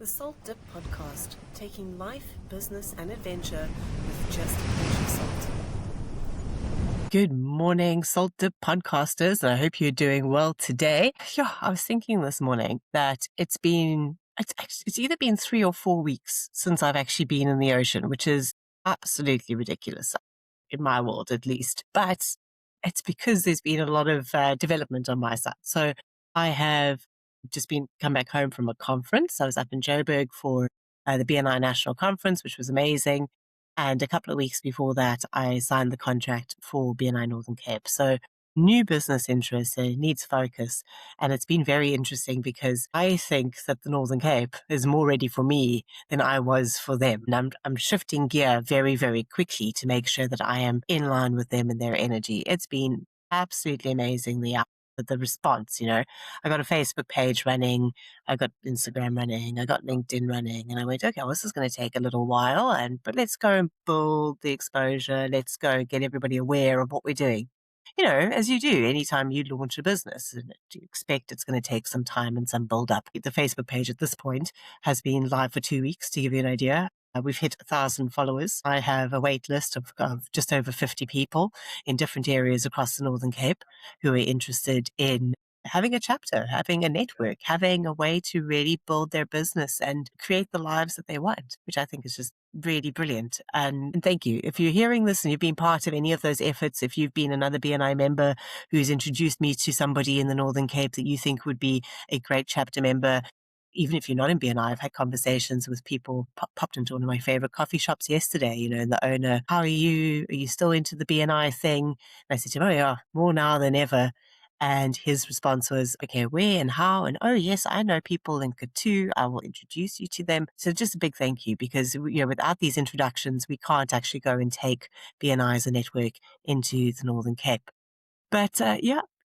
The Salt Dip Podcast, taking life, business, and adventure with just a pinch of salt. Good morning, Salt Dip podcasters. I hope you're doing well today. Yeah, I was thinking this morning that it's either been 3 or 4 weeks since I've actually been in the ocean, which is absolutely ridiculous in my world, at least. But it's because there's been a lot of development on my side. So I have just come back home from a conference. I was up in Joburg for the BNI National Conference, which was amazing. And a couple of weeks before that, I signed the contract for BNI Northern Cape. So new business interest, it needs focus. And it's been very interesting because I think that the Northern Cape is more ready for me than I was for them. And I'm shifting gear very, very quickly to make sure that I am in line with them and their energy. It's been absolutely amazing, the response. I got a Facebook page running, I got Instagram running, I got LinkedIn running, and I went, okay, well, this is going to take a little while, but let's go and build the exposure. Let's go get everybody aware of what we're doing. As you do anytime you launch a business, and you expect it's going to take some time and some build up. The Facebook page at this point has been live for 2 weeks, to give you an idea. We've hit 1,000 followers. I have a wait list of just over 50 people in different areas across the Northern Cape who are interested in having a chapter, having a network, having a way to really build their business and create the lives that they want, which I think is just really brilliant. And thank you. If you're hearing this and you've been part of any of those efforts, if you've been another BNI member who's introduced me to somebody in the Northern Cape that you think would be a great chapter member, even if you're not in BNI, I've had conversations with people, popped into one of my favorite coffee shops yesterday, and the owner, how are you? Are you still into the BNI thing? And I said to him, oh yeah, more now than ever. And his response was, okay, where and how? And oh yes, I know people in Katu. I will introduce you to them. So just a big thank you, because without these introductions, we can't actually go and take BNI as a network into the Northern Cape. But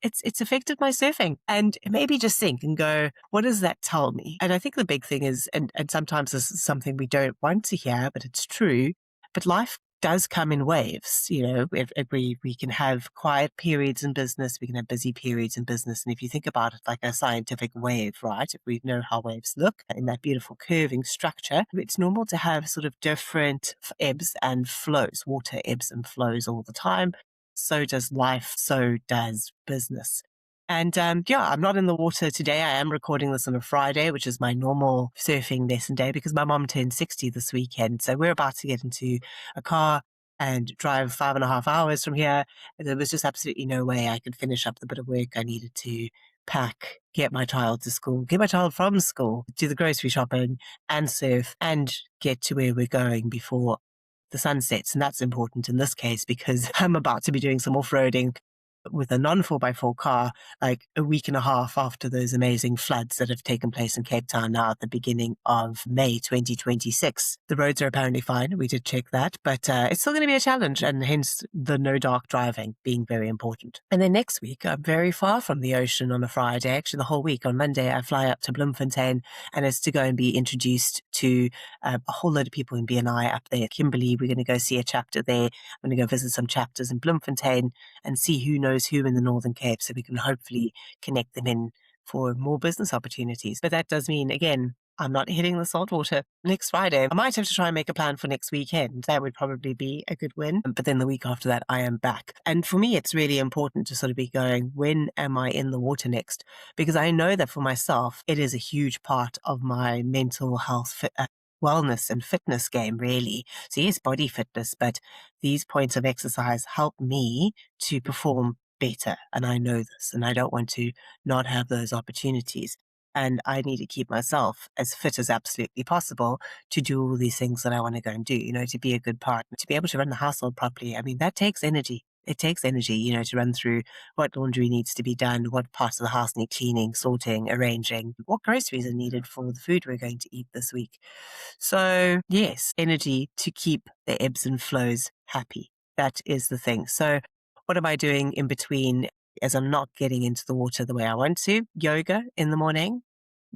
it's affected my surfing. And maybe just think and go, what does that tell me? And I think the big thing is, and sometimes this is something we don't want to hear, but it's true, but life does come in waves. If we can have quiet periods in business, we can have busy periods in business. And if you think about it like a scientific wave, right? If we know how waves look in that beautiful curving structure, it's normal to have sort of different ebbs and flows. Water ebbs and flows all the time. So does life, so does business. And I'm not in the water today. I am recording this on a Friday, which is my normal surfing lesson day, because my mom turned 60 this weekend. So we're about to get into a car and drive 5.5 hours from here. And there was just absolutely no way I could finish up the bit of work I needed to pack, get my child to school, get my child from school, do the grocery shopping and surf and get to where we're going before the sun sets. And that's important in this case because I'm about to be doing some off-roading with a non-4x4 car like a week and a half after those amazing floods that have taken place in Cape Town now at the beginning of May 2026. The roads are apparently fine. We did check that, but it's still going to be a challenge, and hence the no dark driving being very important. And then next week, I'm very far from the ocean on a Friday, actually the whole week. On Monday, I fly up to Bloemfontein, and it's to go and be introduced to a whole load of people in BNI up there. Kimberley, we're going to go see a chapter there. I'm going to go visit some chapters in Bloemfontein and see who knows who in the Northern Cape, so we can hopefully connect them in for more business opportunities. But that does mean, again, I'm not hitting the saltwater next Friday. I might have to try and make a plan for next weekend. That would probably be a good win. But then the week after that, I am back. And for me, it's really important to sort of be going, when am I in the water next? Because I know that for myself, it is a huge part of my mental health wellness and fitness game, really. So yes, body fitness, but these points of exercise help me to perform better. And I know this, and I don't want to not have those opportunities. And I need to keep myself as fit as absolutely possible to do all these things that I want to go and do, to be a good partner, to be able to run the household properly. I mean, that takes energy. It takes energy, to run through what laundry needs to be done, what parts of the house need cleaning, sorting, arranging, what groceries are needed for the food we're going to eat this week. So yes, energy to keep the ebbs and flows happy. That is the thing. So what am I doing in between as I'm not getting into the water the way I want to? Yoga in the morning,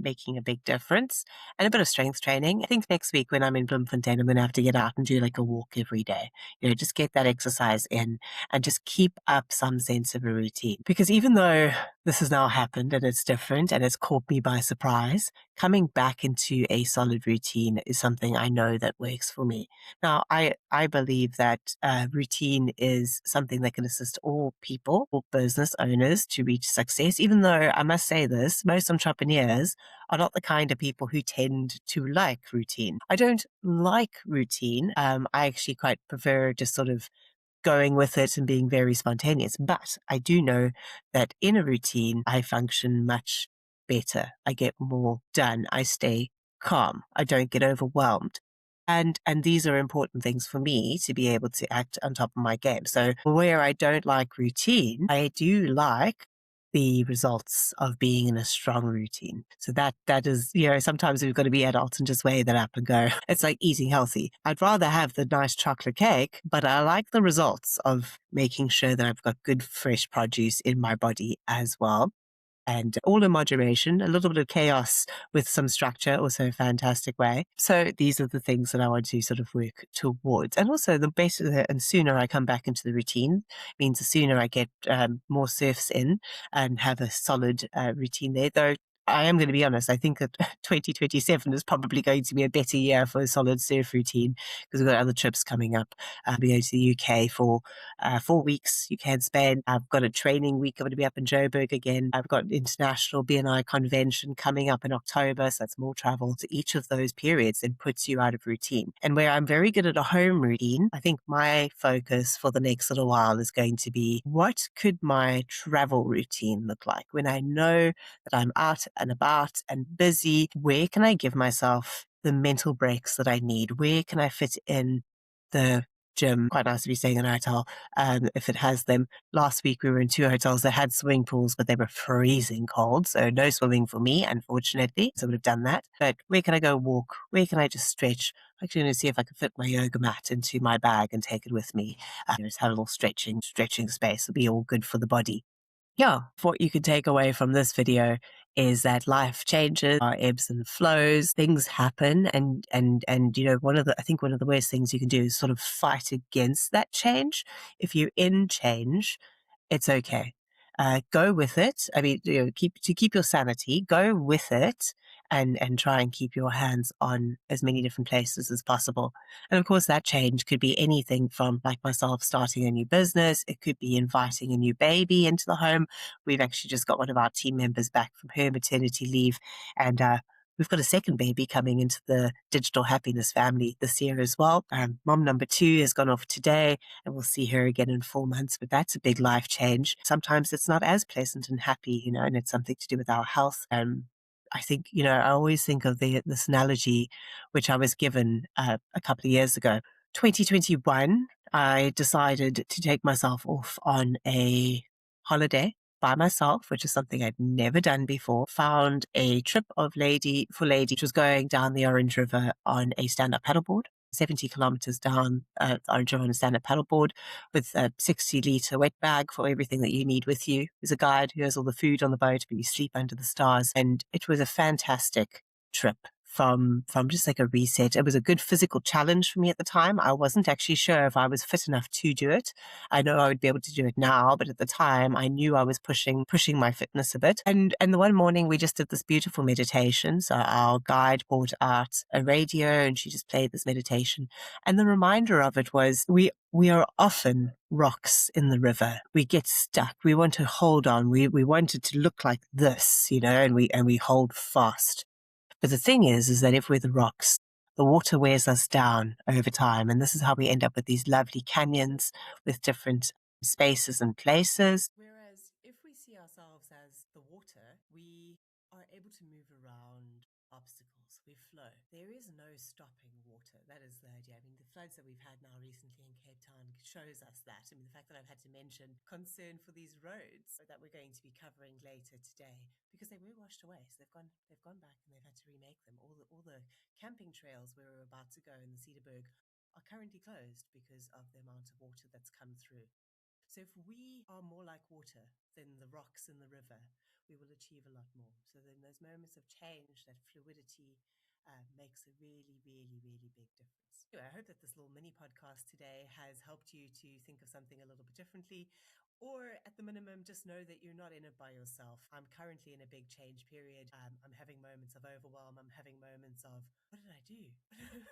making a big difference. And a bit of strength training. I think next week when I'm in Bloemfontein, I'm going to have to get out and do like a walk every day. Just get that exercise in and just keep up some sense of a routine. Because even though this has now happened and it's different and it's caught me by surprise, coming back into a solid routine is something I know that works for me. Now, I believe that routine is something that can assist all people, all business owners to reach success, even though I must say this, most entrepreneurs are not the kind of people who tend to like routine. I don't like routine. I actually quite prefer just sort of going with it and being very spontaneous. But I do know that in a routine, I function much better. I get more done. I stay calm. I don't get overwhelmed. And these are important things for me to be able to act on top of my game. So where I don't like routine, I do like the results of being in a strong routine. So that is, sometimes we've got to be adults and just weigh that up and go, it's like eating healthy. I'd rather have the nice chocolate cake, but I like the results of making sure that I've got good fresh produce in my body as well. And all in moderation, a little bit of chaos with some structure, also a fantastic way. So these are the things that I want to sort of work towards. And also the better and sooner I come back into the routine means the sooner I get more surfs in and have a solid routine there. Though I am going to be honest, I think that 2027 is probably going to be a better year for a solid surf routine because we've got other trips coming up. I'll be going to the UK for 4 weeks, UK and Spain. I've got a training week. I'm going to be up in Joburg again. I've got International BNI Convention coming up in October, so that's more travel. So each of those periods then puts you out of routine. And where I'm very good at a home routine, I think my focus for the next little while is going to be what could my travel routine look like when I know that I'm out and about and busy? Where can I give myself the mental breaks that I need? Where can I fit in the gym? Quite nice to be staying in a hotel if it has them. Last week we were in 2 hotels that had swimming pools, but they were freezing cold. So no swimming for me, unfortunately. So I would have done that. But where can I go walk? Where can I just stretch? I'm actually going to see if I can fit my yoga mat into my bag and take it with me. Just have a little stretching space. It'll be all good for the body. Yeah, what you can take away from this video is that life changes, our ebbs and flows, things happen, and I think one of the worst things you can do is sort of fight against that change. If you're in change, it's okay. Go with it. I mean, keep your sanity. Go with it, and try and keep your hands on as many different places as possible. And of course, that change could be anything from, like myself, starting a new business. It could be inviting a new baby into the home. We've actually just got one of our team members back from her maternity leave, and we've got a second baby coming into the digital happiness family this year as well. Mom number 2 has gone off today, and we'll see her again in 4 months. But that's a big life change. Sometimes it's not as pleasant and happy, and it's something to do with our health. I think, I always think of this analogy, which I was given a couple of years ago. 2021, I decided to take myself off on a holiday by myself, which is something I'd never done before. Found a trip of Lady for Lady, which was going down the Orange River on a stand-up paddleboard. 70 kilometers down the Orange River on a stand-up paddleboard with a 60-liter wet bag for everything that you need with you. There's a guide who has all the food on the boat, but you sleep under the stars. And it was a fantastic trip from just like a reset. It was a good physical challenge for me at the time. I wasn't actually sure if I was fit enough to do it. I know I would be able to do it now, but at the time I knew I was pushing my fitness a bit. And the one morning we just did this beautiful meditation. So our guide brought out a radio and she just played this meditation. And the reminder of it was we are often rocks in the river. We get stuck. We want to hold on. We want it to look like this, and we hold fast. But the thing is that if we're the rocks, the water wears us down over time. And this is how we end up with these lovely canyons with different spaces and places. Whereas if we see ourselves as the water, we are able to move around obstacles. We flow. There is no stopping water. That is the idea. I mean, the floods that we've had now recently in Cape Town shows us that. I mean, the fact that I've had to mention concern for these roads that we're going to be covering later today, because they were washed away. So they've gone back and they've had to remake them. All the camping trails where we're about to go in the Cedarburg are currently closed because of the amount of water that's come through. So if we are more like water than the rocks in the river, we will achieve a lot more. So then those moments of change, that fluidity, makes a really, really, really big difference. Anyway, I hope that this little mini podcast today has helped you to think of something a little bit differently, or at the minimum, just know that you're not in it by yourself. I'm currently in a big change period. I'm having moments of overwhelm. I'm having moments of, what did I do?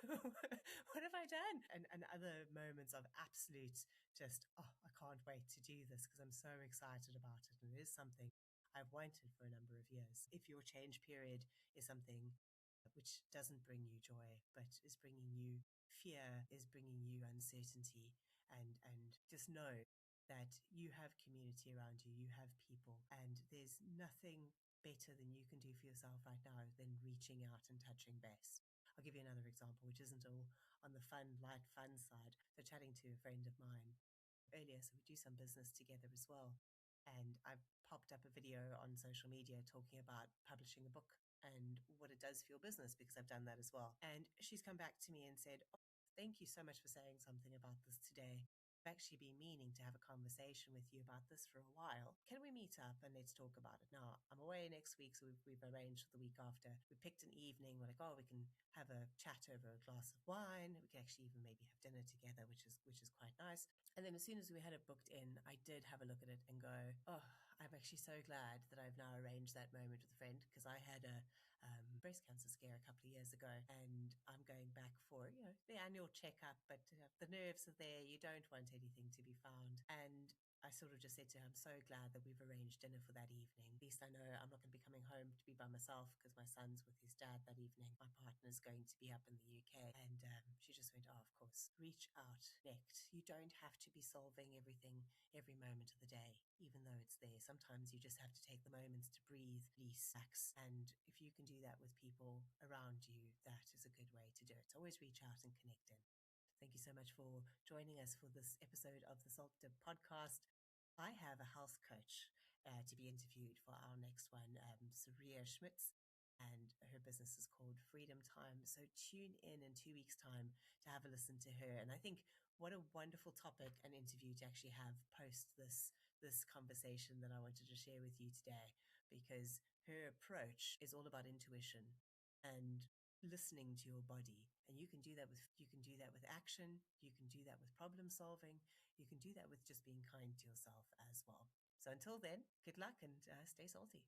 What have I done? And other moments of absolute just, oh, I can't wait to do this because I'm so excited about it. And it is something I've wanted for a number of years. If your change period is something which doesn't bring you joy, but is bringing you fear, is bringing you uncertainty, and just know that you have community around you, you have people, and there's nothing better than you can do for yourself right now than reaching out and touching base. I'll give you another example, which isn't all on the light, fun side. So, chatting to a friend of mine earlier, so we do some business together as well. And I've popped up a video on social media talking about publishing a book and what it does for your business, because I've done that as well. And she's come back to me and said, oh, thank you so much for saying something about this today. I've actually been meaning to have a conversation with you about this for a while. Can we meet up and let's talk about it? Now, I'm away next week, so we've arranged for the week after. We picked an evening. We're like, oh, we can have a chat over a glass of wine. We can actually even maybe have dinner together, which is quite nice. And then as soon as we had it booked in, I did have a look at it and go, oh, I'm actually so glad that I've now arranged that moment with a friend, because I had a breast cancer scare a couple of years ago, and I'm going back for, the annual checkup, but the nerves are there. You don't want anything to be found. And I sort of just said to her, I'm so glad that we've arranged dinner for that evening. At least I know I'm not going to be coming home to be by myself, because my son's with his dad that evening. My partner's going to be up in the UK. And she just went, oh, of course, reach out, connect. You don't have to be solving everything every moment of the day, even though it's there. Sometimes you just have to take the moments to breathe, release, relax. And if you can do that with people around you, that is a good way to do it. So always reach out and connect in. Thank you so much for joining us for this episode of the Salt Dip podcast. I have a health coach to be interviewed for our next one, Saria Schmitz, and her business is called Freedom Time. So tune in 2 weeks' time to have a listen to her. And I think what a wonderful topic and interview to actually have post this conversation that I wanted to share with you today, because her approach is all about intuition and listening to your body. And you can do that with action, you can do that with problem solving, you can do that with just being kind to yourself as well. So until then, good luck and stay salty.